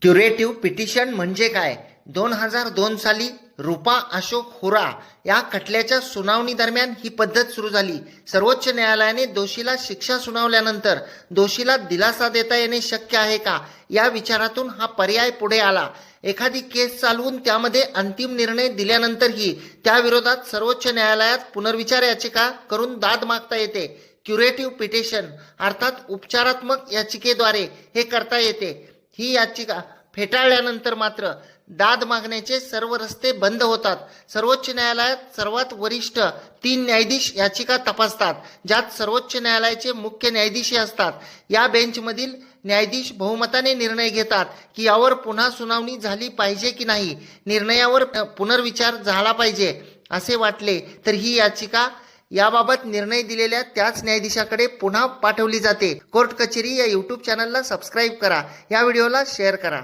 Curative petition म्हणजे काय? 2002 साली रूपा अशोक हुरा या खटल्याच्या सुनावणी दरम्यान ही पद्धत सुरू झाली. सर्वोच्च न्यायालयाने दोषीला शिक्षा सुनावल्यानंतर दोषीला दिलासा देता येणे शक्य आहे का या विचारातून हा पर्याय पुढे आला. एखादी केस चालवून त्यामध्ये अंतिम निर्णय दिल्यानंतरही त्याविरोधात सर्वोच्च न्यायालयात पुनर्विचार याचिका करून दाद मागता येते. क्युरेटिव्ह पिटिशन अर्थात उपचारात्मक याचिकेद्वारे हे करता येते. ही याचिका फेटाळल्यानंतर मात्र दाद मागण्याचे सर्व रस्ते बंद होतात. सर्वोच्च न्यायालयात सर्वात वरिष्ठ 3 न्यायाधीश याचिका तपासतात, ज्यात सर्वोच्च न्यायालयाचे मुख्य न्यायाधीश असतात. या बेंचमधील न्यायाधीश बहुमताने निर्णय घेतात की यावर पुन्हा सुनावणी झाली पाहिजे की नाही. निर्णयावर पुनर्विचार झाला पाहिजे असे वाटले तर ही याचिका याबाबत निर्णय दिलेल्या त्याच न्यायाधीशाकडे पुन्हा पाठवली जाते. कोर्ट कचेरी या यूट्यूब चॅनलला सबस्क्राईब करा. या व्हिडिओला शेअर करा.